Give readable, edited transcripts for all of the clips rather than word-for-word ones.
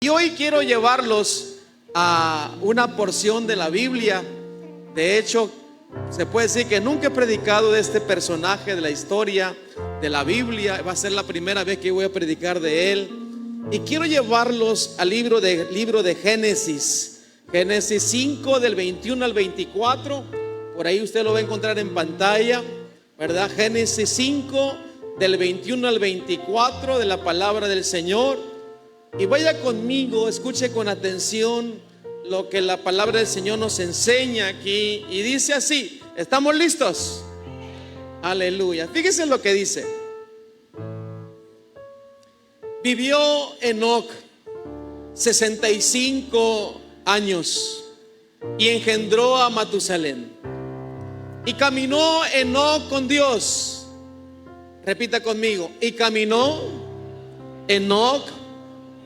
Y hoy quiero llevarlos a una porción de la Biblia. De hecho, se puede decir que nunca he predicado de este personaje de la historia de la Biblia. Va a ser la primera vez que voy a predicar de él. Y quiero llevarlos al libro de Génesis. Génesis 5 del 21 al 24. Por ahí usted lo va a encontrar en pantalla, ¿verdad? Génesis 5 del 21 al 24 de la palabra del Señor. Y vaya conmigo, escuche con atención lo que la palabra del Señor nos enseña aquí. Y dice así, ¿estamos listos? Aleluya. Fíjese lo que dice. Vivió Enoc 65 años y engendró a Matusalén. Y caminó Enoc con Dios. Repita conmigo. Y caminó Enoc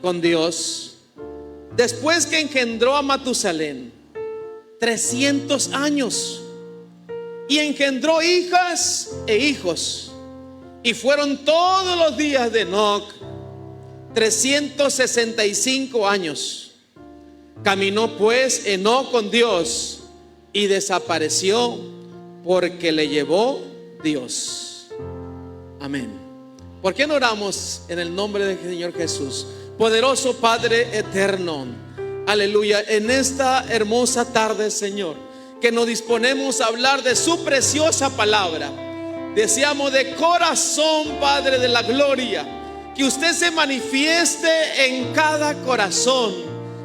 con Dios después que engendró a Matusalén 300 años y engendró hijas e hijos, y fueron todos los días de Enoc 365 años. Caminó pues Enoc con Dios y desapareció porque le llevó Dios. Amén. ¿Por qué no oramos en el nombre del Señor Jesús? Poderoso Padre eterno, aleluya, en esta hermosa tarde, Señor, que nos disponemos a hablar de su preciosa palabra. Deseamos de corazón, Padre de la gloria, que usted se manifieste en cada corazón,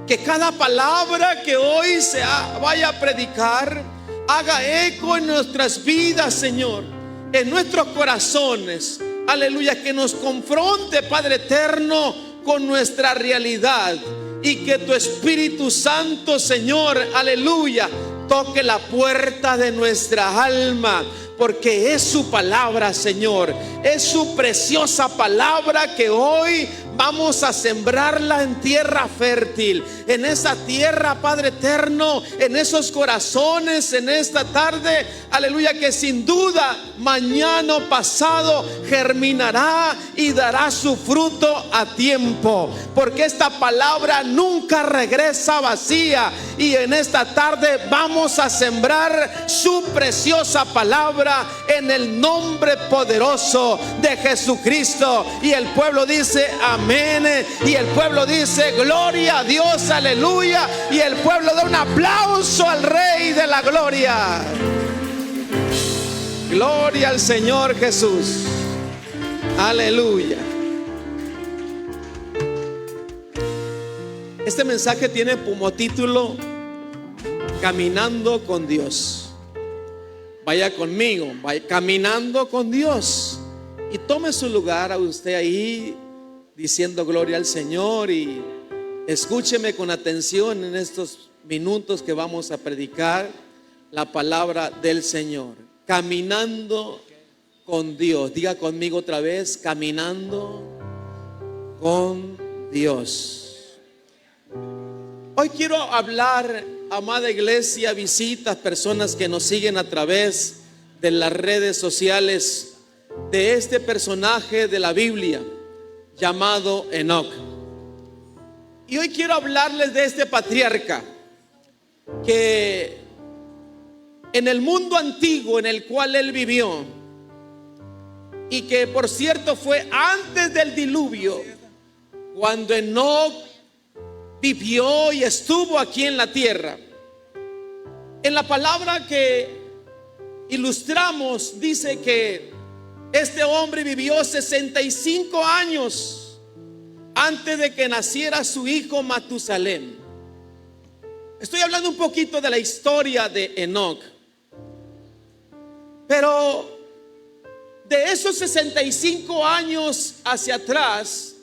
que cada palabra que hoy se vaya a predicar haga eco en nuestras vidas, Señor, en nuestros corazones, aleluya, que nos confronte, Padre eterno, con nuestra realidad, y que tu Espíritu Santo, Señor, aleluya, toque la puerta de nuestra alma, porque es su palabra, Señor, es su preciosa palabra que hoy vamos a sembrarla en tierra fértil, en esa tierra, Padre eterno, en esos corazones, en esta tarde, aleluya, que sin duda mañana o pasado germinará y dará su fruto a tiempo, porque esta palabra nunca regresa vacía. Y en esta tarde vamos a sembrar su preciosa palabra en el nombre poderoso de Jesucristo. Y el pueblo dice amén, y el pueblo dice gloria a Dios, aleluya, y el pueblo da un aplauso al Rey de la gloria. Gloria al Señor Jesús, aleluya. Este mensaje tiene como título Caminando con Dios. Vaya conmigo, vaya caminando con Dios, y tome su lugar a usted ahí diciendo gloria al Señor, y escúcheme con atención en estos minutos que vamos a predicar la palabra del Señor. Caminando con Dios. Diga conmigo otra vez, caminando con Dios. Hoy quiero hablar, amada iglesia, visitas, personas que nos siguen a través de las redes sociales, de este personaje de la Biblia llamado Enoc. Y hoy quiero hablarles de este patriarca que en el mundo antiguo en el cual él vivió, y que por cierto fue antes del diluvio, cuando Enoc vivió y estuvo aquí en la tierra. En la palabra que ilustramos dice que este hombre vivió 65 años antes de que naciera su hijo Matusalén. Estoy hablando un poquito de la historia de Enoc, pero de esos 65 años hacia atrás,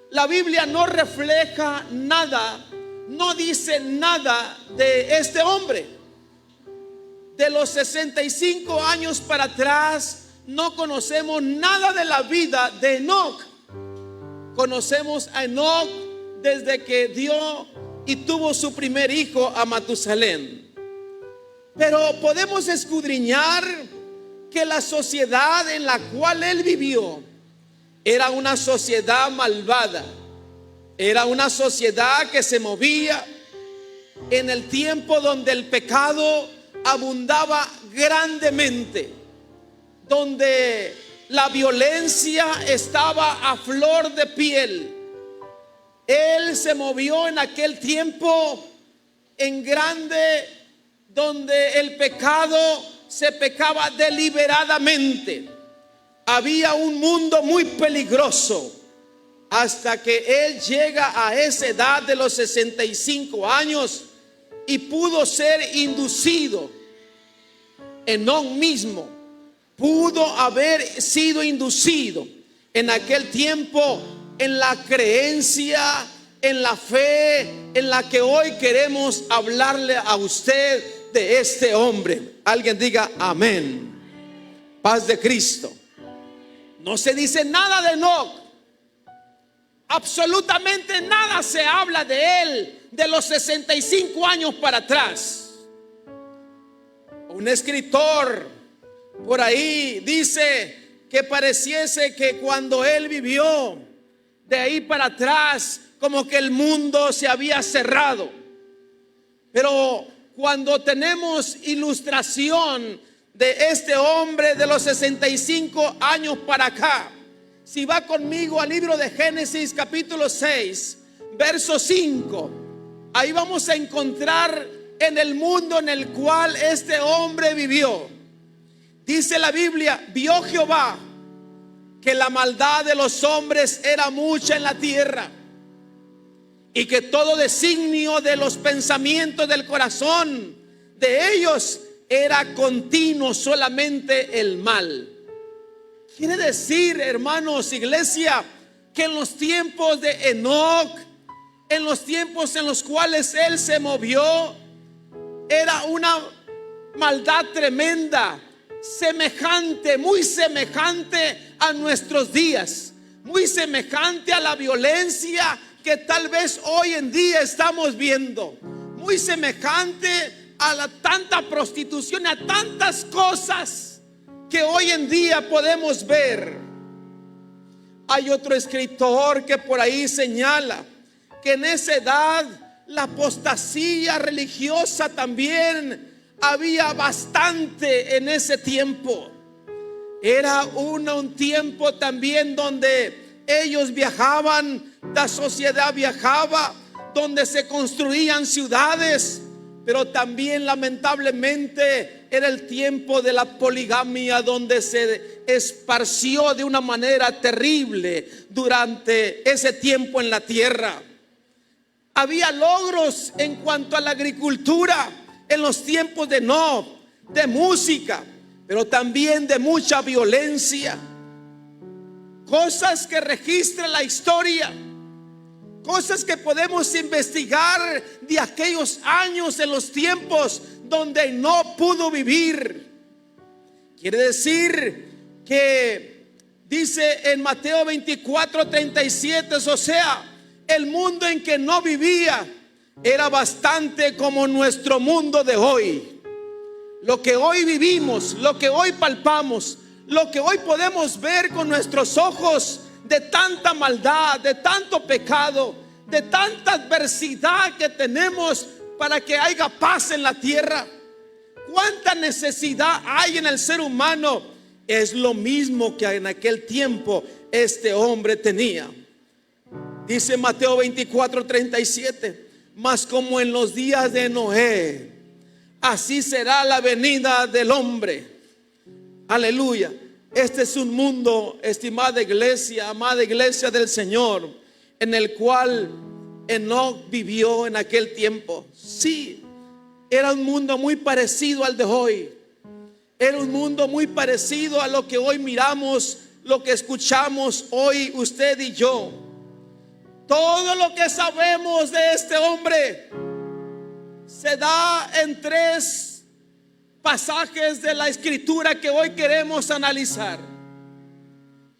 la Biblia no refleja nada, no dice nada de este hombre. De los 65 años para atrás no conocemos nada de la vida de Enoc. Conocemos a Enoc desde que dio y tuvo su primer hijo, a Matusalén. Pero podemos escudriñar que la sociedad en la cual él vivió era una sociedad malvada, Era una sociedad que se movía en el tiempo donde el pecado abundaba grandemente, donde la violencia estaba a flor de piel. Él se movió en aquel tiempo en grande, donde el pecado se pecaba deliberadamente. Había un mundo muy peligroso, hasta que él llega a esa edad de los 65 años y pudo ser inducido. Enoc mismo pudo haber sido inducido en aquel tiempo en la creencia, en la fe en la que hoy queremos hablarle a usted de este hombre. Alguien diga amén. Paz de Cristo. No se dice nada de Enoc, absolutamente nada se habla de él de los 65 años para atrás. Un escritor por ahí dice que pareciese que cuando él vivió, de ahí para atrás, como que el mundo se había cerrado. Pero cuando tenemos ilustración de este hombre de los 65 años para acá, si va conmigo al libro de Génesis capítulo 6, verso 5, ahí vamos a encontrar en el mundo en el cual este hombre vivió. Dice la Biblia: vio Jehová que la maldad de los hombres era mucha en la tierra, y que todo designio de los pensamientos del corazón de ellos era continuo solamente el mal. Quiere decir, hermanos, iglesia, que en los tiempos de Enoc, en los tiempos en los cuales él se movió, era una maldad tremenda, semejante, muy semejante a nuestros días, muy semejante a la violencia que tal vez hoy en día estamos viendo, muy semejante a la tanta prostitución, a tantas cosas que hoy en día podemos ver. Hay otro escritor que por ahí señala que en esa edad la apostasía religiosa también había bastante en ese tiempo. Era un tiempo también donde ellos viajaban, la sociedad viajaba, donde se construían ciudades, pero también lamentablemente era el tiempo de la poligamia, donde se esparció de una manera terrible durante ese tiempo en la tierra. Había logros en cuanto a la agricultura en los tiempos de Enoc, de música, pero también de mucha violencia. Cosas que registra la historia, cosas que podemos investigar de aquellos años, en los tiempos donde no pudo vivir. Quiere decir que dice en Mateo 24:37, o sea, el mundo en que no vivía era bastante como nuestro mundo de hoy. Lo que hoy vivimos, lo que hoy palpamos, lo que hoy podemos ver con nuestros ojos, de tanta maldad, de tanto pecado, de tanta adversidad que tenemos para que haya paz en la tierra. Cuánta necesidad hay en el ser humano. Es lo mismo que en aquel tiempo este hombre tenía. Dice Mateo 24:37: mas como en los días de Noé, así será la venida del hombre. Aleluya. Este es un mundo, estimada iglesia, amada iglesia del Señor, en el cual Enoc vivió en aquel tiempo. Sí, era un mundo muy parecido al de hoy. Era un mundo muy parecido a lo que hoy miramos, lo que escuchamos hoy usted y yo. Todo lo que sabemos de este hombre se da en 3 pasajes de la escritura que hoy queremos analizar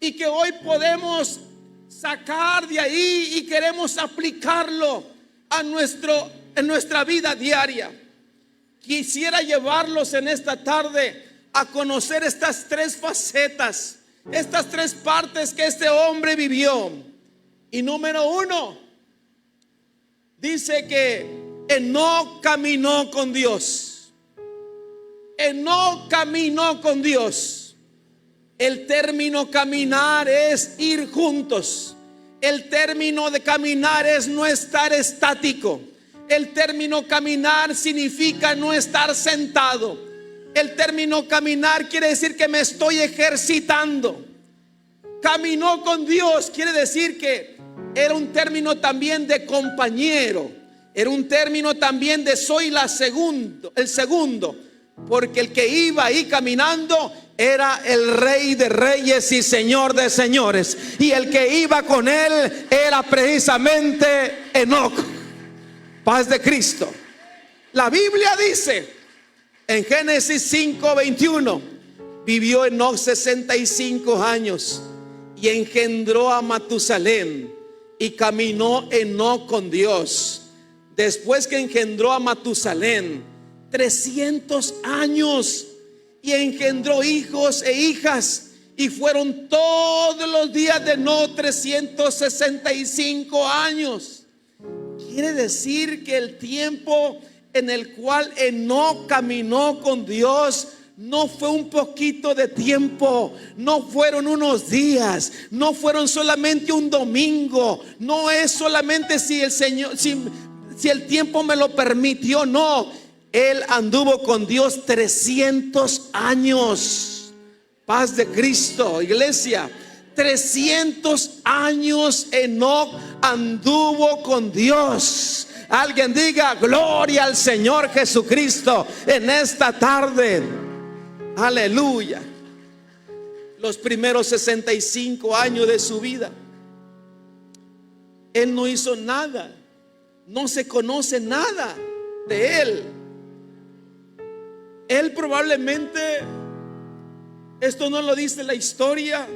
y que hoy podemos sacar de ahí y queremos aplicarlo a en nuestra vida diaria. Quisiera llevarlos en esta tarde a conocer estas 3 facetas, estas 3 partes que este hombre vivió. Y número 1, dice que Enoc caminó con Dios. Enoc caminó con Dios. El término caminar es ir juntos. El término de caminar es no estar estático. El término caminar significa no estar sentado. El término caminar quiere decir que me estoy ejercitando. Caminó con Dios quiere decir que era un término también de compañero. Era un término también de soy el segundo. Porque el que iba ahí caminando era el Rey de Reyes y Señor de Señores. Y el que iba con él era precisamente Enoc. Paz de Cristo. La Biblia dice en Génesis 5:21, vivió Enoc 65 años y engendró a Matusalén, y caminó Enoc con Dios. Después que engendró a Matusalén 300 años, y engendró hijos e hijas, y fueron todos los días de Enoc 365 años. Quiere decir que el tiempo en el cual Enoc caminó con Dios no fue un poquito de tiempo, no fueron unos días, no fueron solamente un domingo, no es solamente si el Señor, si el tiempo me lo permitió, no. Él anduvo con Dios 300 años. Paz de Cristo, iglesia. 300 años Enoc anduvo con Dios. Alguien diga gloria al Señor Jesucristo en esta tarde. Aleluya. Los primeros 65 años de su vida, él no hizo nada. No se conoce nada de él. Él probablemente, esto no lo dice la historia,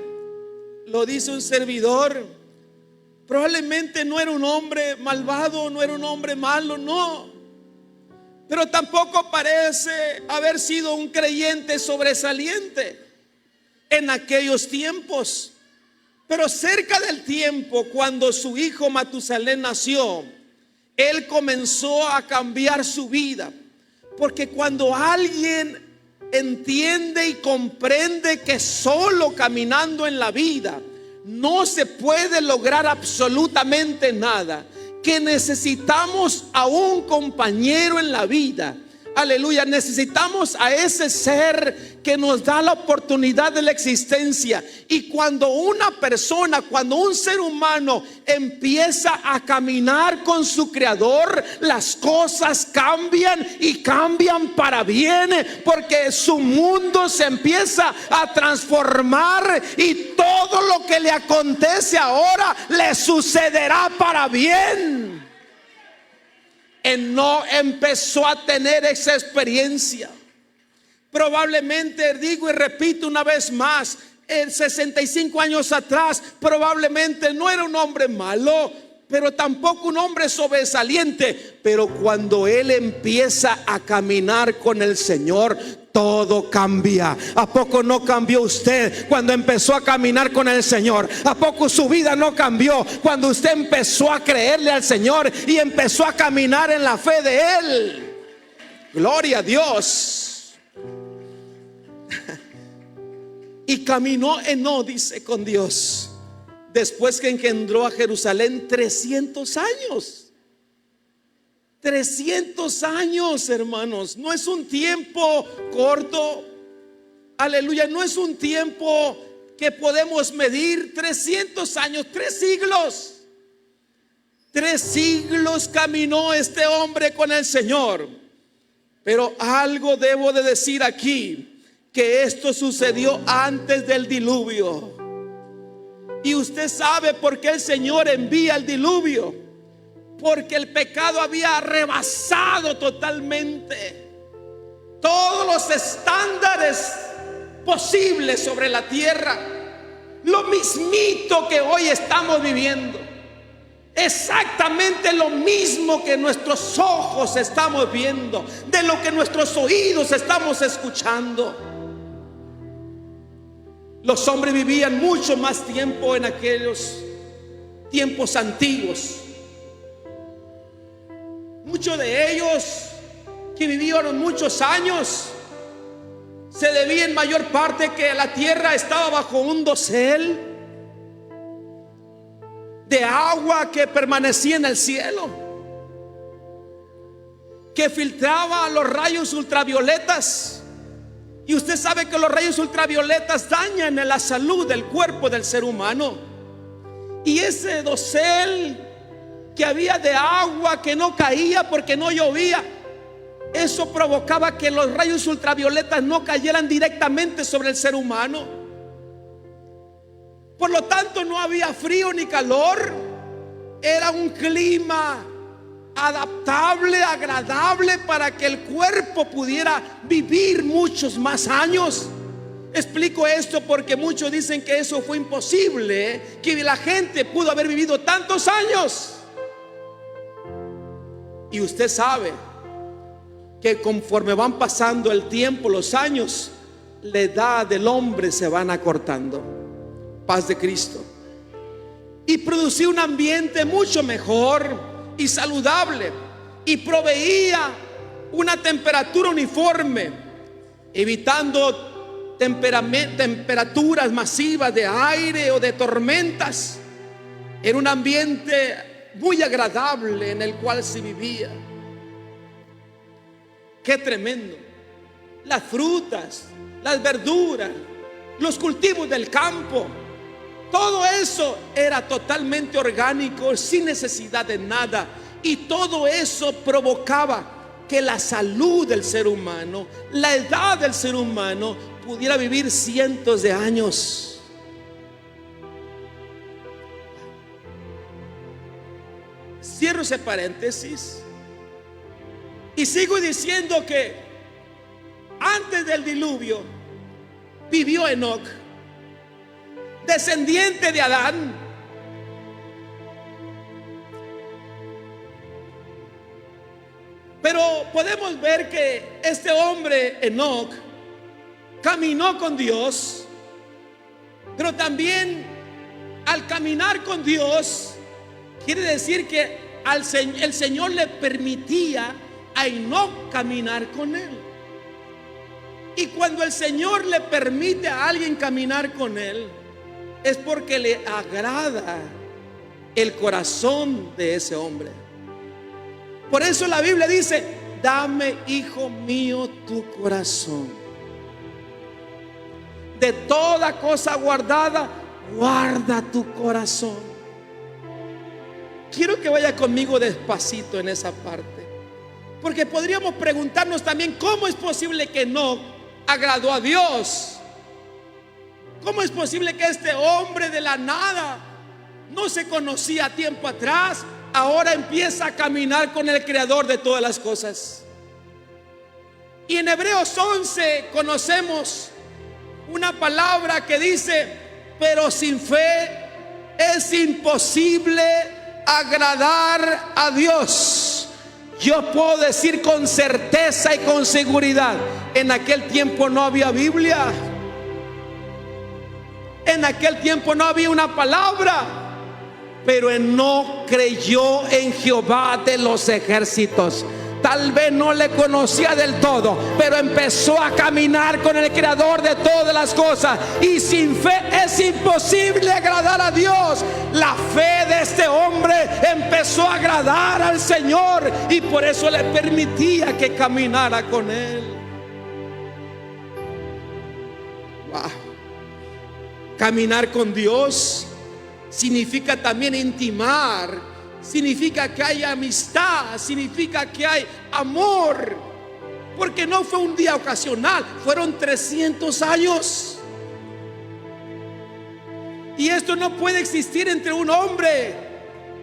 lo dice un servidor, probablemente no era un hombre malvado, no era un hombre malo, no. Pero tampoco parece haber sido un creyente sobresaliente en aquellos tiempos. Pero cerca del tiempo, cuando su hijo Matusalén nació, él comenzó a cambiar su vida. Porque cuando alguien entiende y comprende que solo caminando en la vida no se puede lograr absolutamente nada, que necesitamos a un compañero en la vida. Aleluya, necesitamos a ese ser que nos da la oportunidad de la existencia. Y cuando una persona, cuando un ser humano empieza a caminar con su Creador, las cosas cambian y cambian para bien, porque su mundo se empieza a transformar y todo lo que le acontece ahora le sucederá para bien. Enoc empezó a tener esa experiencia. Probablemente, digo y repito una vez más, 65 años atrás, probablemente no era un hombre malo, pero tampoco un hombre sobresaliente. Pero cuando él empieza a caminar con el Señor, todo cambia. ¿A poco no cambió usted cuando empezó a caminar con el Señor? ¿A poco su vida no cambió cuando usted empezó a creerle al Señor y empezó a caminar en la fe de Él? Gloria a Dios. Y caminó Enoc, dice, con Dios, después que engendró a Jerusalén 300 años. 300 años, hermanos, no es un tiempo corto. Aleluya, no es un tiempo que podemos medir. 300 años, 3 siglos. 3 siglos caminó este hombre con el Señor. Pero algo debo de decir aquí, que esto sucedió antes del diluvio. Y usted sabe por qué el Señor envía el diluvio. Porque el pecado había rebasado totalmente todos los estándares posibles sobre la tierra. Lo mismito que hoy estamos viviendo, exactamente lo mismo que nuestros ojos estamos viendo, de lo que nuestros oídos estamos escuchando. Los hombres vivían mucho más tiempo en aquellos tiempos antiguos. muchos de ellos que vivieron muchos años se debía en mayor parte que la tierra estaba bajo un dosel de agua que permanecía en el cielo, que filtraba los rayos ultravioletas. Y usted sabe que los rayos ultravioletas dañan la salud del cuerpo del ser humano. Y ese dosel que había de agua que no caía porque no llovía, eso provocaba que los rayos ultravioletas no cayeran directamente sobre el ser humano. Por lo tanto, no había frío ni calor. Era un clima adaptable, agradable, para que el cuerpo pudiera vivir muchos más años. Explico esto porque muchos dicen que eso fue imposible, que la gente pudo haber vivido tantos años. Y usted sabe que conforme van pasando el tiempo, los años, la edad del hombre se van acortando. Paz de Cristo. Y producía un ambiente mucho mejor y saludable, y proveía una temperatura uniforme, evitando temperaturas masivas de aire o de tormentas. Era un ambiente muy agradable en el cual se vivía. Qué tremendo. Las frutas, las verduras, los cultivos del campo, todo eso era totalmente orgánico, sin necesidad de nada. Y todo eso provocaba que la salud del ser humano, la edad del ser humano, pudiera vivir cientos de años. Cierro ese paréntesis y sigo diciendo que antes del diluvio vivió Enoc, descendiente de Adán. Pero podemos ver que este hombre Enoc caminó con Dios, pero también al caminar con Dios quiere decir que el Señor le permitía a Enoc caminar con él. Y cuando el Señor le permite a alguien caminar con él, es porque le agrada el corazón de ese hombre. Por eso la Biblia dice: dame, hijo mío, tu corazón. De toda cosa guardada, guarda tu corazón. Quiero que vaya conmigo despacito en esa parte, porque podríamos preguntarnos también: ¿cómo es posible que no agradó a Dios? ¿Cómo es posible que este hombre de la nada, no se conocía tiempo atrás, ahora empieza a caminar con el Creador de todas las cosas? Y en Hebreos 11 conocemos una palabra que dice: pero sin fe es imposible agradar a Dios. Yo puedo decir con certeza y con seguridad: en aquel tiempo no había Biblia, en aquel tiempo no había una palabra, pero Enoc creyó en Jehová de los ejércitos. Tal vez no le conocía del todo, pero empezó a caminar con el Creador de todas las cosas. Y sin fe es imposible agradar a Dios. La fe de este hombre empezó a agradar al Señor, y por eso le permitía que caminara con él. Wow. Caminar con Dios significa también intimar, significa que hay amistad, significa que hay amor, porque no fue un día ocasional, fueron 300 años. Y esto no puede existir entre un hombre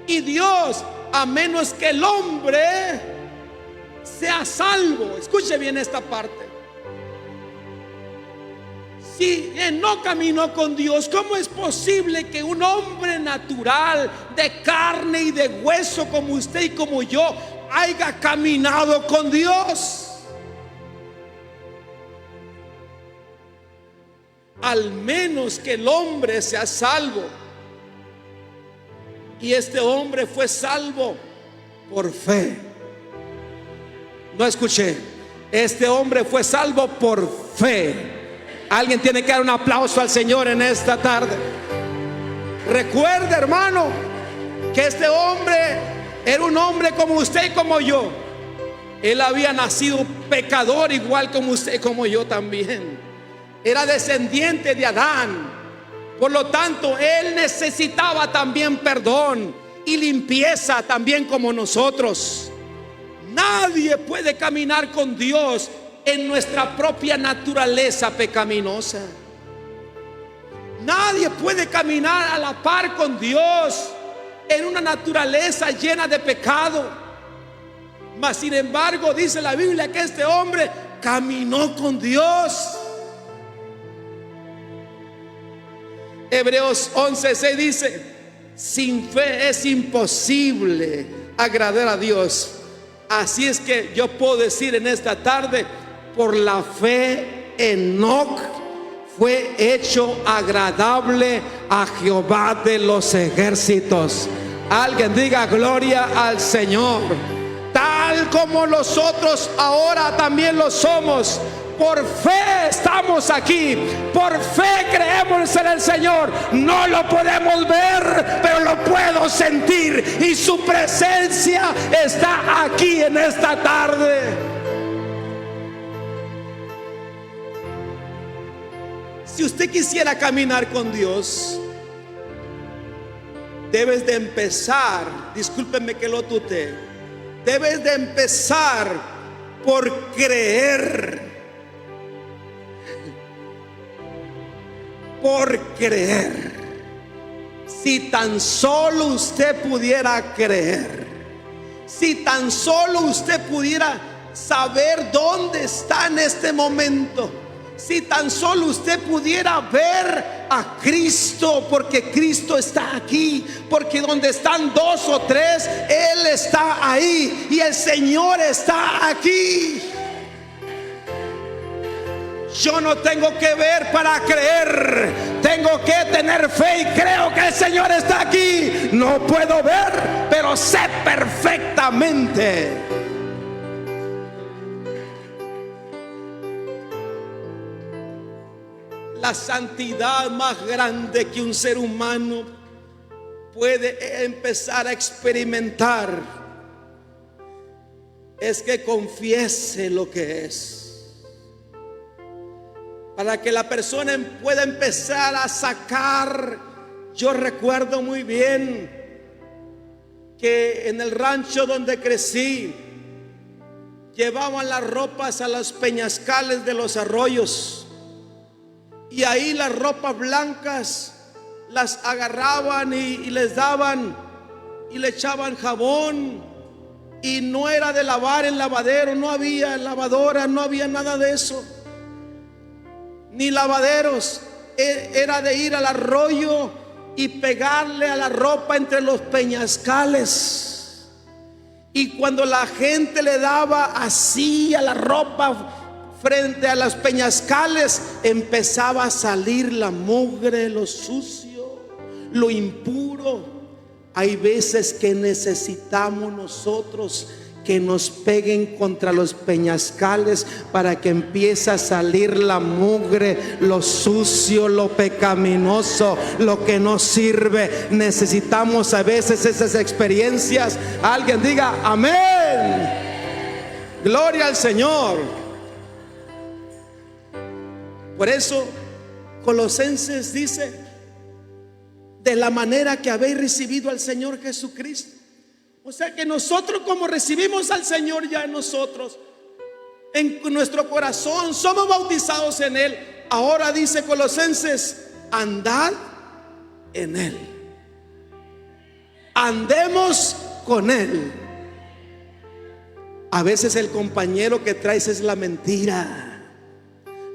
y Dios, a menos que el hombre sea salvo. Escuche bien esta parte. Si no caminó con Dios, ¿cómo es posible que un hombre natural, de carne y de hueso como usted y como yo, haya caminado con Dios? Al menos que el hombre sea salvo. Y este hombre fue salvo por fe. No escuché. Este hombre fue salvo por fe. Alguien tiene que dar un aplauso al Señor en esta tarde. Recuerde, hermano, que este hombre era un hombre como usted y como yo. Él había nacido pecador igual como usted y como yo también. Era descendiente de Adán. Por lo tanto, él necesitaba también perdón y limpieza también como nosotros. Nadie puede caminar con Dios en nuestra propia naturaleza pecaminosa. Nadie puede caminar a la par con Dios en una naturaleza llena de pecado. Mas sin embargo dice la Biblia que este hombre caminó con Dios. Hebreos 11:6 dice: sin fe es imposible agradar a Dios. Así es que yo puedo decir en esta tarde: por la fe Enoc fue hecho agradable a Jehová de los ejércitos. Alguien diga gloria al Señor. Tal como nosotros ahora también lo somos. Por fe estamos aquí, por fe creemos en el Señor. No lo podemos ver, pero lo puedo sentir, y su presencia está aquí en esta tarde. Si usted quisiera caminar con Dios, debes de empezar, discúlpeme que lo tutee, debes de empezar por creer. Por creer. Si tan solo usted pudiera creer, si tan solo usted pudiera saber dónde está en este momento, si tan solo usted pudiera ver a Cristo, porque Cristo está aquí, porque donde están dos o tres, Él está ahí y el Señor está aquí. Yo no tengo que ver para creer, tengo que tener fe, y creo que el Señor está aquí. No puedo ver, pero sé perfectamente. La santidad más grande que un ser humano puede empezar a experimentar es que confiese lo que es. Para que la persona pueda empezar a sacar. Yo recuerdo muy bien que en el rancho donde crecí, llevaban las ropas a los peñascales de los arroyos, y ahí las ropas blancas las agarraban y les daban y le echaban jabón, y no era de lavar en lavadero, no había lavadora, no había nada de eso, ni lavaderos. Era de ir al arroyo y pegarle a la ropa entre los peñascales. Y cuando la gente le daba así a la ropa frente a los peñascales, empezaba a salir la mugre, lo sucio, lo impuro. Hay veces que necesitamos nosotros que nos peguen contra los peñascales para que empiece a salir la mugre, lo sucio, lo pecaminoso, lo que no sirve. Necesitamos a veces esas experiencias. Alguien diga amén. Gloria al Señor. Por eso Colosenses dice: de la manera que habéis recibido al Señor Jesucristo. O sea que nosotros, como recibimos al Señor ya en nosotros, en nuestro corazón, somos bautizados en Él. Ahora dice Colosenses: andad en Él, andemos con Él. A veces el compañero que traes es la mentira.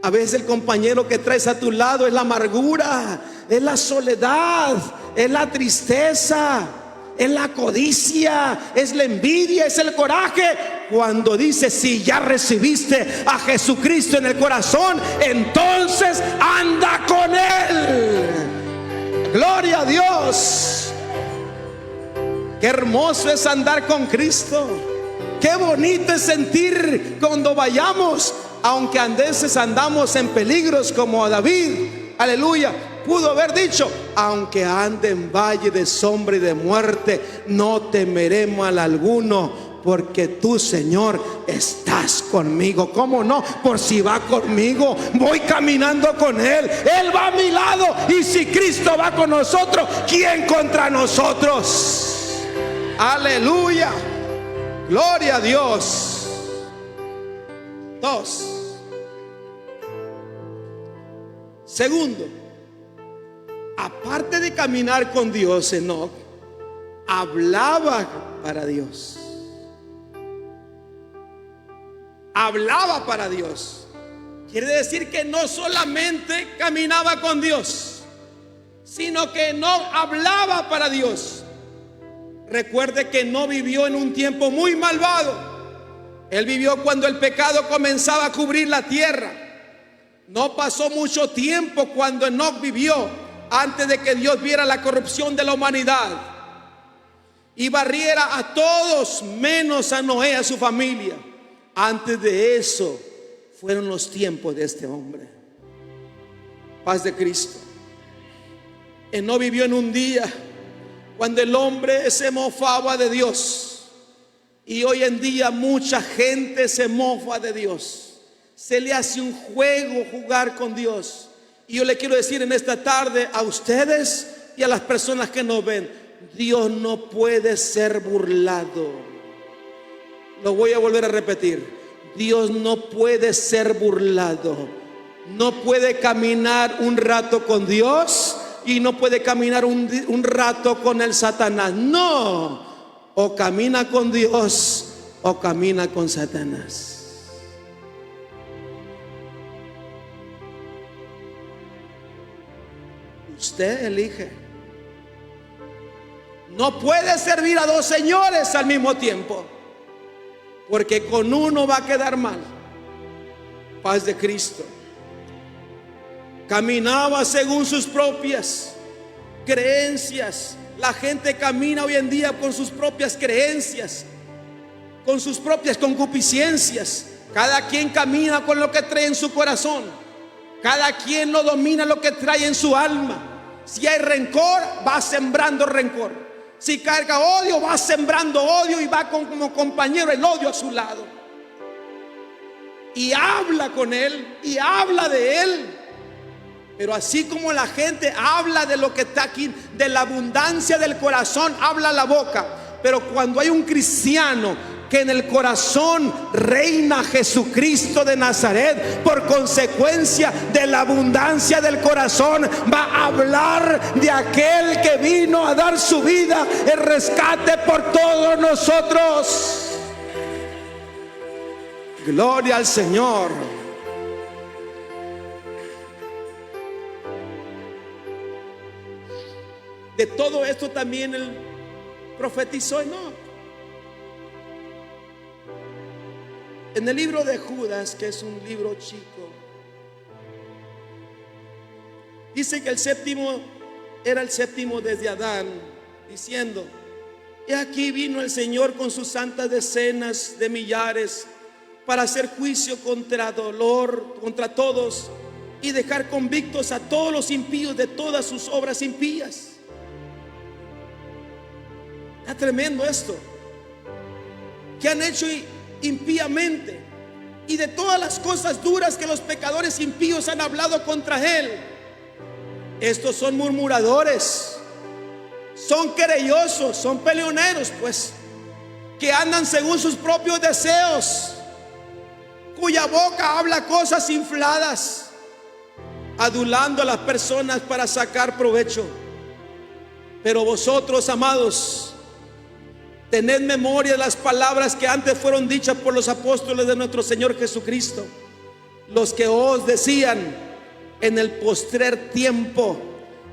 A veces el compañero que traes a tu lado es la amargura, es la soledad, es la tristeza, es la codicia, es la envidia, es el coraje. Cuando dice: si ya recibiste a Jesucristo en el corazón, entonces anda con Él. Gloria a Dios. Qué hermoso es andar con Cristo. Qué bonito es sentir cuando vayamos, aunque a veces andamos en peligros, como a David, aleluya, pudo haber dicho: aunque ande en valle de sombra y de muerte, no temeré mal alguno, porque tú, Señor, estás conmigo. ¿Cómo no? Por si va conmigo, voy caminando con Él. Él va a mi lado. Y si Cristo va con nosotros, ¿quién contra nosotros? Aleluya. Gloria a Dios. 2. Segundo, aparte de caminar con Dios, Enoc hablaba para Dios. Hablaba para Dios. Quiere decir que no solamente caminaba con Dios, sino que no hablaba para Dios. Recuerde que no vivió en un tiempo muy malvado. Él vivió cuando el pecado comenzaba a cubrir la tierra. No pasó mucho tiempo cuando Enoc vivió antes de que Dios viera la corrupción de la humanidad y barriera a todos menos a Noé, a su familia. Antes de eso fueron los tiempos de este hombre. Paz de Cristo. Enoc vivió en un día cuando el hombre se mofaba de Dios, y hoy en día mucha gente se mofa de Dios. Se le hace un juego jugar con Dios. Y yo le quiero decir en esta tarde a ustedes y a las personas que nos ven: Dios no puede ser burlado. Lo voy a volver a repetir: Dios no puede ser burlado. No puede caminar un rato con Dios y no puede caminar un rato con el Satanás. No, o camina con Dios o camina con Satanás. Usted elige. No puede servir a dos señores al mismo tiempo, porque con uno va a quedar mal. Paz de Cristo. Caminaba según sus propias creencias. La gente camina hoy en día con sus propias creencias, con sus propias concupiscencias. Cada quien camina con lo que trae en su corazón. Cada quien no domina lo que trae en su alma. Si hay rencor, va sembrando rencor. Si carga odio, va sembrando odio y va como compañero el odio a su lado. Y habla con él y habla de él. Pero así como la gente habla de lo que está aquí, de la abundancia del corazón, habla la boca. Pero cuando hay un cristiano que en el corazón reina Jesucristo de Nazaret, por consecuencia de la abundancia del corazón, va a hablar de aquel que vino a dar su vida en rescate por todos nosotros. Gloria al Señor. De todo esto también él profetizó Enoc. En el libro de Judas, que es un libro chico, dice que el séptimo era el séptimo desde Adán, diciendo: he aquí vino el Señor con sus santas decenas de millares para hacer juicio contra todos, y dejar convictos a todos los impíos de todas sus obras impías. Está tremendo esto. Que han hecho impíamente, y de todas las cosas duras que los pecadores impíos han hablado contra él. Estos son murmuradores, son querellosos, son peleoneros, pues, que andan según sus propios deseos, cuya boca habla cosas infladas, adulando a las personas para sacar provecho. Pero vosotros, amados, tened memoria de las palabras que antes fueron dichas por los apóstoles de nuestro Señor Jesucristo, los que os decían: en el postrer tiempo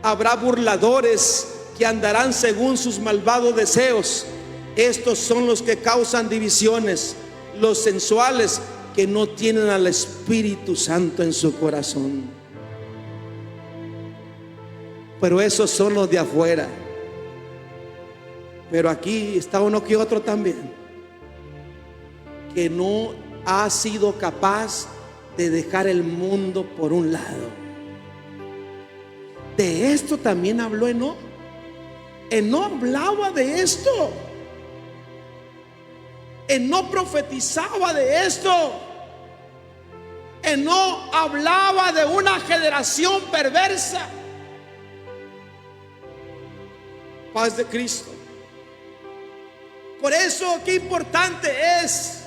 habrá burladores que andarán según sus malvados deseos. Estos son los que causan divisiones, los sensuales, que no tienen al Espíritu Santo en su corazón. Pero esos son los de afuera. Pero aquí está uno que otro también. que no ha sido capaz de dejar el mundo por un lado. De esto también habló Enoc. Enoc hablaba de esto. Enoc profetizaba de esto. Enoc hablaba de una generación perversa. Paz de Cristo. Por eso qué importante es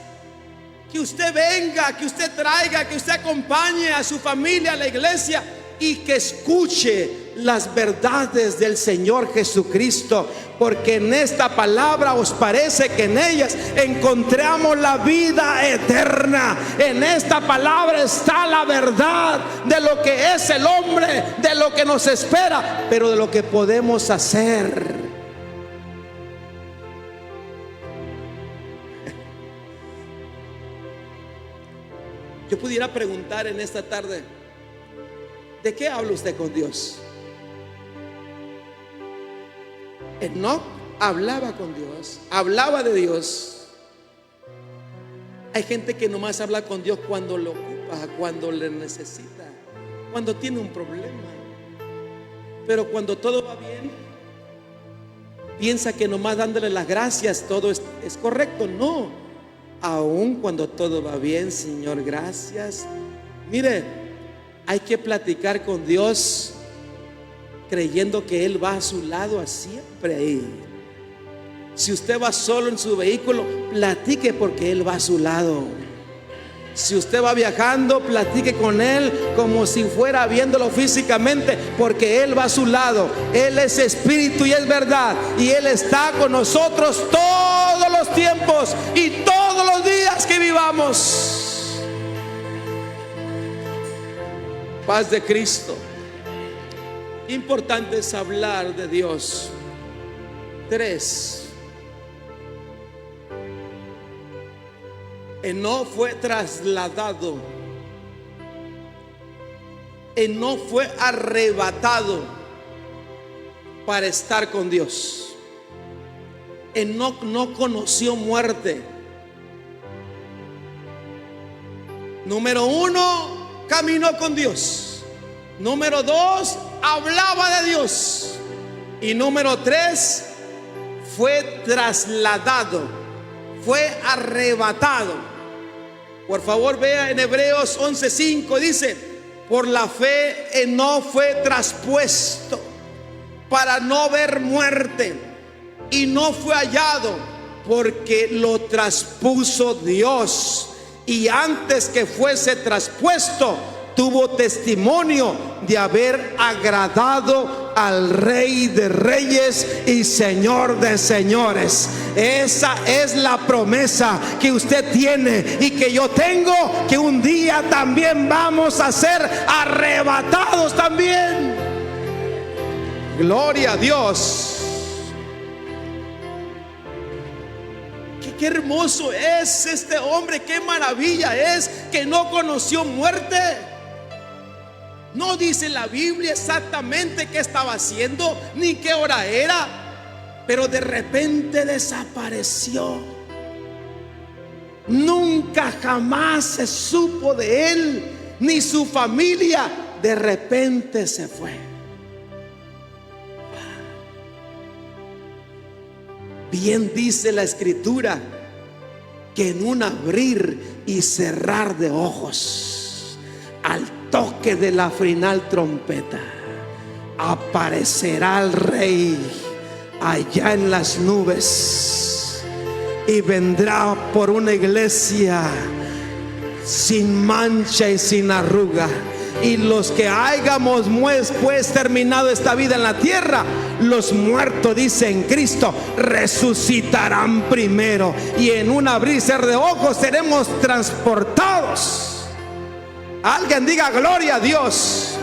que usted venga, que usted traiga, que usted acompañe a su familia a la iglesia y que escuche las verdades del Señor Jesucristo, porque en esta palabra os parece que en ellas encontramos la vida eterna. En esta palabra está la verdad de lo que es el hombre, de lo que nos espera, pero de lo que podemos hacer. Yo pudiera preguntar en esta tarde, ¿de qué habla usted con Dios? Enoc hablaba con Dios, hablaba de Dios. Hay gente que nomás habla con Dios cuando lo ocupa, cuando le necesita, cuando tiene un problema. Pero cuando todo va bien, piensa que nomás dándole las gracias todo es correcto. No, aun cuando todo va bien, Señor, gracias. Mire, hay que platicar con Dios creyendo que Él va a su lado a siempre ahí. Si usted va solo en su vehículo, platique porque Él va a su lado. Si usted va viajando, platique con Él como si fuera viéndolo físicamente, porque Él va a su lado. Él es espíritu y es verdad, y Él está con nosotros todos los tiempos y todos los días que vivamos. Paz de Cristo. Importante es hablar de Dios. 3. Enoc fue trasladado. Enoc fue arrebatado para estar con Dios. Enoc no conoció muerte. Número 1, caminó con Dios. Número 2, hablaba de Dios. Y número 3, fue trasladado, fue arrebatado. Por favor, vea en Hebreos 11:5, dice: por la fe Enoc fue traspuesto para no ver muerte, y no fue hallado porque lo traspuso Dios. Y antes que fuese traspuesto, tuvo testimonio de haber agradado al Rey de Reyes y Señor de Señores. Esa es la promesa que usted tiene y que yo tengo, que un día también vamos a ser arrebatados también. Gloria a Dios. Qué hermoso es este hombre, qué maravilla es que no conoció muerte. No dice la Biblia exactamente qué estaba haciendo ni qué hora era, pero de repente desapareció. Nunca jamás se supo de él ni su familia. De repente se fue. Bien dice la Escritura que en un abrir y cerrar de ojos, al toque de la final trompeta, aparecerá el Rey allá en las nubes y vendrá por una iglesia sin mancha y sin arruga. Y los que hayamos pues terminado esta vida en la tierra, los muertos, dice en Cristo, resucitarán primero, y en un abrir y cerrar de ojos seremos transportados. Alguien diga gloria a Dios.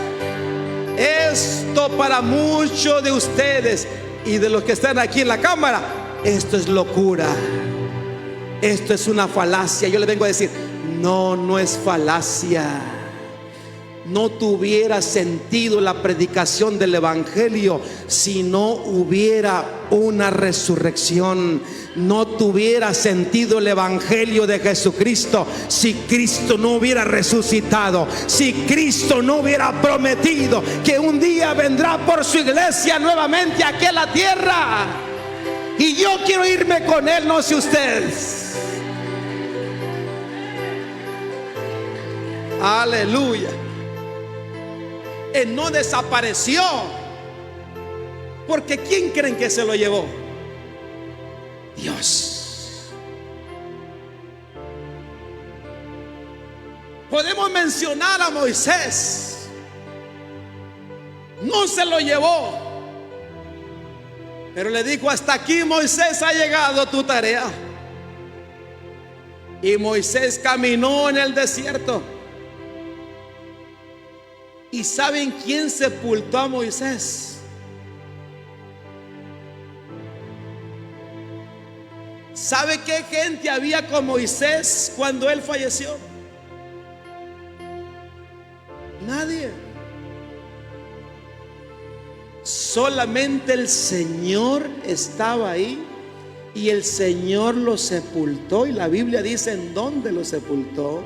Esto para muchos de ustedes y de los que están aquí en la cámara, esto es locura. Esto es una falacia. Yo les vengo a decir, no es falacia. no tuviera sentido la predicación del evangelio si no hubiera una resurrección. No tuviera sentido el evangelio de Jesucristo si Cristo no hubiera resucitado, si Cristo no hubiera prometido que un día vendrá por su iglesia nuevamente aquí a la tierra. Y yo quiero irme con Él, no sé ustedes. Aleluya. Él no desapareció, porque ¿quién creen que se lo llevó? Dios. Podemos mencionar a Moisés. No se lo llevó, pero le dijo: hasta aquí, Moisés, ha llegado tu tarea. Y Moisés caminó en el desierto. ¿Y saben quién sepultó a Moisés? ¿Sabe qué gente había con Moisés cuando él falleció? Nadie. Solamente el Señor estaba ahí, y el Señor lo sepultó. Y la Biblia dice en dónde lo sepultó.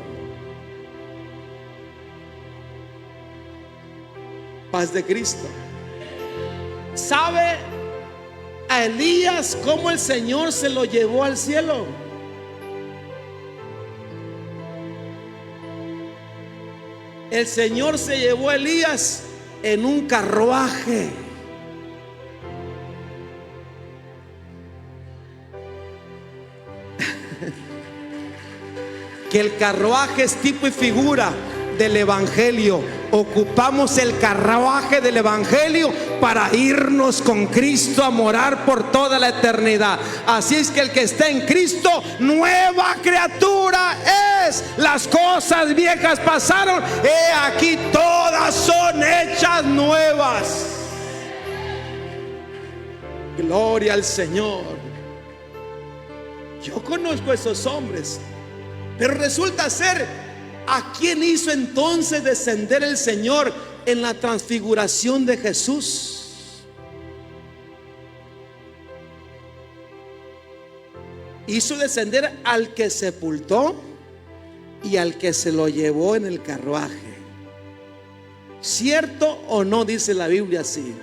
Paz de Cristo. ¿Sabe a Elías cómo el Señor se lo llevó al cielo? El Señor se llevó a Elías en un carruaje. Que el carruaje es tipo y figura del evangelio. Ocupamos el carruaje del evangelio para irnos con Cristo a morar por toda la eternidad. Así es que el que está en Cristo, nueva criatura es. Las cosas viejas pasaron, he aquí todas son hechas nuevas. Gloria al Señor. Yo conozco a esos hombres, pero resulta ser, ¿a quién hizo entonces descender el Señor en la transfiguración de Jesús? Hizo descender al que sepultó y al que se lo llevó en el carruaje. ¿Cierto o no dice la Biblia así?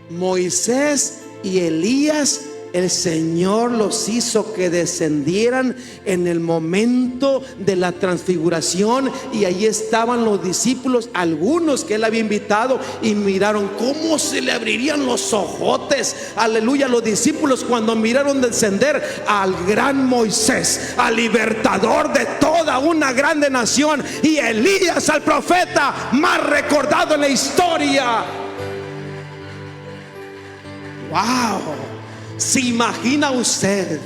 Moisés y Elías, el Señor los hizo que descendieran en el momento de la transfiguración, y allí estaban los discípulos, algunos que él había invitado, y miraron cómo se le abrirían los ojotes, aleluya, los discípulos cuando miraron descender al gran Moisés, al libertador de toda una grande nación, y Elías, al profeta más recordado en la historia. Wow. ¿Se imagina usted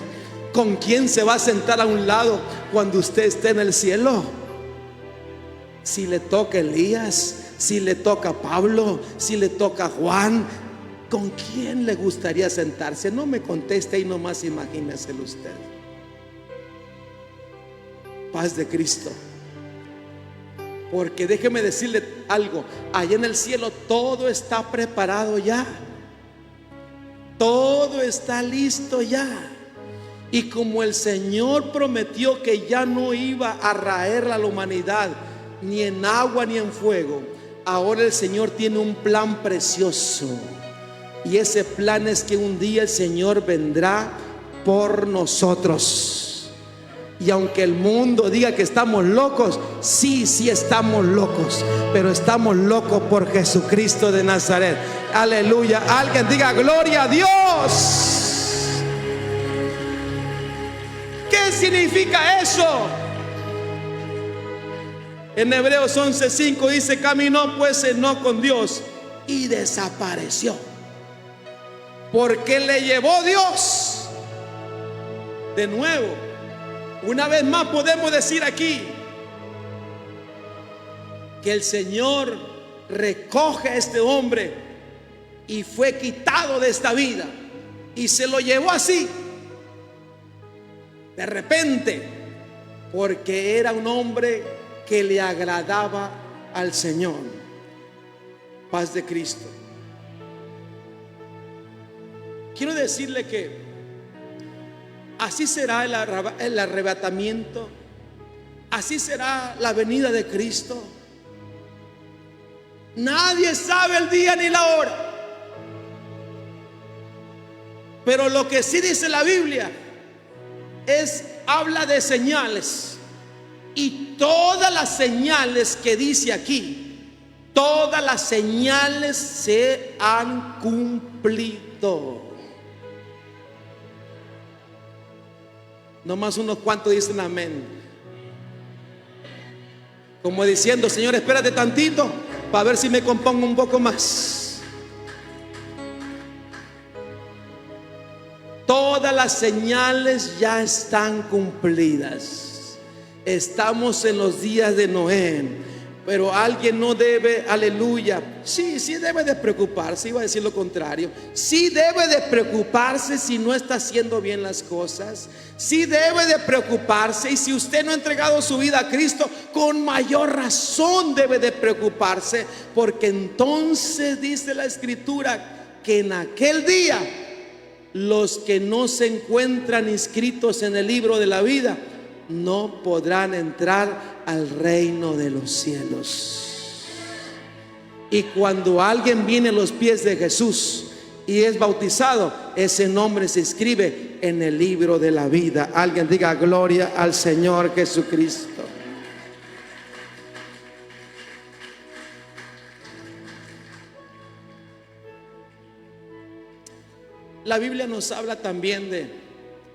con quién se va a sentar a un lado cuando usted esté en el cielo? Si le toca Elías, si le toca Pablo, si le toca Juan, ¿con quién le gustaría sentarse? No me conteste y nomás imagíneselo usted. Paz de Cristo. Porque déjeme decirle algo, allá en el cielo todo está preparado ya. Todo está listo ya. Y como el Señor prometió que ya no iba a raer a la humanidad ni en agua ni en fuego, ahora el Señor tiene un plan precioso. Y ese plan es que un día el Señor vendrá por nosotros. Y aunque el mundo diga que estamos locos, sí estamos locos, pero estamos locos por Jesucristo de Nazaret. Aleluya. Alguien diga gloria a Dios. ¿Qué significa eso? En Hebreos 11:5 dice: caminó pues Enoc con Dios y desapareció, porque le llevó Dios. De nuevo, una vez más podemos decir aquí que el Señor recoge a este hombre y fue quitado de esta vida y se lo llevó así, de repente, porque era un hombre que le agradaba al Señor. Paz de Cristo. Quiero decirle que así será el arrebatamiento, así será la venida de Cristo. Nadie sabe el día ni la hora. Pero lo que sí dice la Biblia habla de señales. Y todas las señales que dice aquí, todas las señales se han cumplido. Nomás unos cuantos dicen amén. Como diciendo: Señor, espérate tantito para ver si me compongo un poco más. Todas las señales ya están cumplidas. Estamos en los días de Noé. Pero alguien no debe, aleluya, sí debe de preocuparse. Iba a decir lo contrario. Sí debe de preocuparse si no está haciendo bien las cosas. Sí debe de preocuparse. Y si usted no ha entregado su vida a Cristo, con mayor razón debe de preocuparse. Porque entonces dice la Escritura que en aquel día los que no se encuentran inscritos en el libro de la vida no podrán entrar al reino de los cielos. Y cuando alguien viene a los pies de Jesús y es bautizado, ese nombre se inscribe en el libro de la vida. Alguien diga: gloria al Señor Jesucristo. La Biblia nos habla también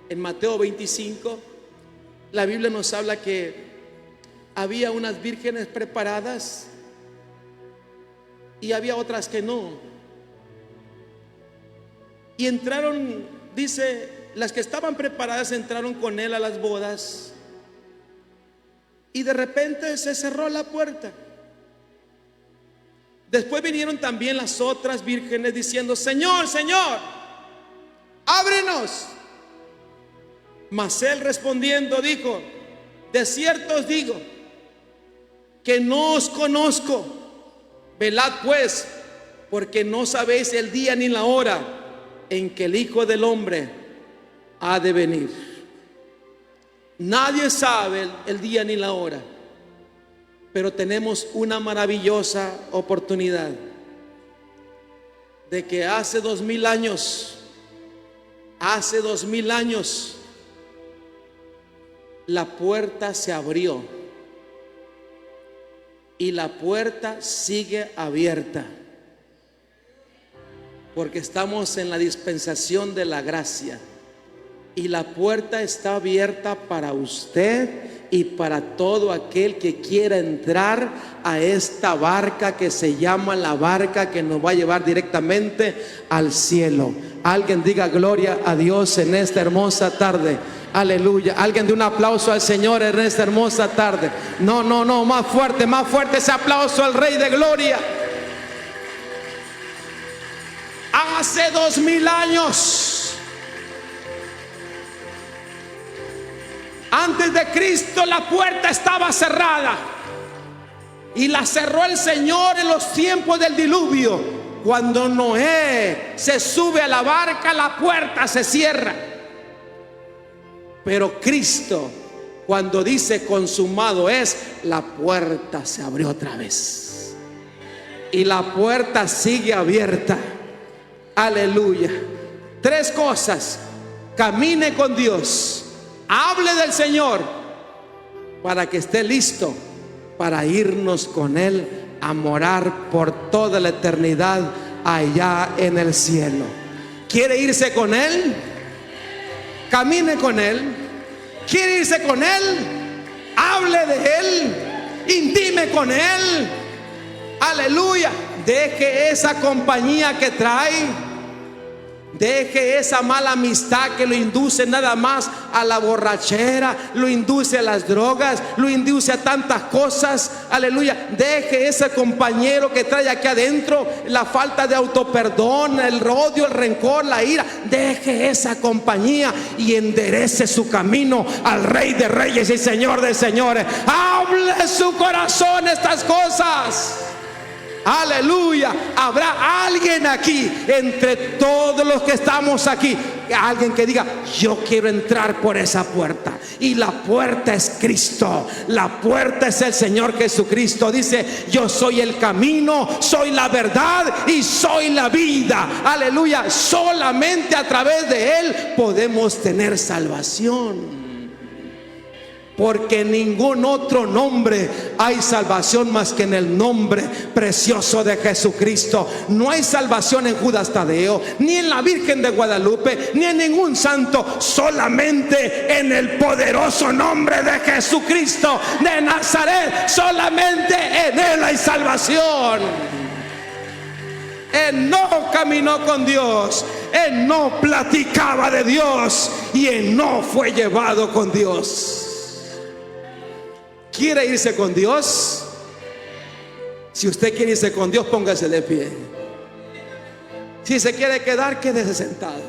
en Mateo 25, la Biblia nos habla que había unas vírgenes preparadas y había otras que no. Y entraron, dice, las que estaban preparadas entraron con él a las bodas. Y de repente se cerró la puerta. Después vinieron también las otras vírgenes diciendo: Señor, Señor, ábrenos. Mas él respondiendo dijo: de cierto os digo que no os conozco. Velad pues, porque no sabéis el día ni la hora en que el Hijo del Hombre ha de venir. Nadie sabe el día ni la hora, pero tenemos una maravillosa oportunidad de que hace 2000 años, la puerta se abrió y la puerta sigue abierta, porque estamos en la dispensación de la gracia y la puerta está abierta para usted y para todo aquel que quiera entrar a esta barca que se llama la barca que nos va a llevar directamente al cielo. Alguien diga gloria a Dios en esta hermosa tarde. Aleluya. Alguien de un aplauso al Señor en esta hermosa tarde. No, más fuerte ese aplauso al Rey de Gloria. Hace 2000 años, antes de Cristo, la puerta estaba cerrada y la cerró el Señor en los tiempos del diluvio. Cuando Noé se sube a la barca, la puerta se cierra. Pero Cristo, cuando dice consumado es, la puerta se abrió otra vez y la puerta sigue abierta. Aleluya. 3 cosas: camine con Dios, hable del Señor, para que esté listo para irnos con Él a morar por toda la eternidad allá en el cielo. ¿Quiere irse con Él? Camine con Él. ¿Quiere irse con Él? Hable de Él, intime con Él. Aleluya. Deje esa compañía que trae, deje esa mala amistad que lo induce nada más a la borrachera, lo induce a las drogas, lo induce a tantas cosas. Aleluya. Deje ese compañero que trae aquí adentro la falta de autoperdón, el odio, el rencor, la ira. Deje esa compañía y enderece su camino al Rey de Reyes y Señor de Señores. Hable de su corazón estas cosas. Aleluya. Habrá alguien aquí, entre todos los que estamos aquí, alguien que diga: yo quiero entrar por esa puerta. Y la puerta es Cristo. La puerta es el Señor Jesucristo. Dice: yo soy el camino, soy la verdad y soy la vida. Aleluya. Solamente a través de Él podemos tener salvación. Porque en ningún otro nombre hay salvación más que en el nombre precioso de Jesucristo. No hay salvación en Judas Tadeo, ni en la Virgen de Guadalupe, ni en ningún santo. Solamente en el poderoso nombre de Jesucristo de Nazaret. Solamente en Él hay salvación. Enoc caminó con Dios, Enoc platicaba de Dios y Enoc fue llevado con Dios. ¿Quiere irse con Dios? Si usted quiere irse con Dios, póngase de pie. Si se quiere quedar, quédese sentado.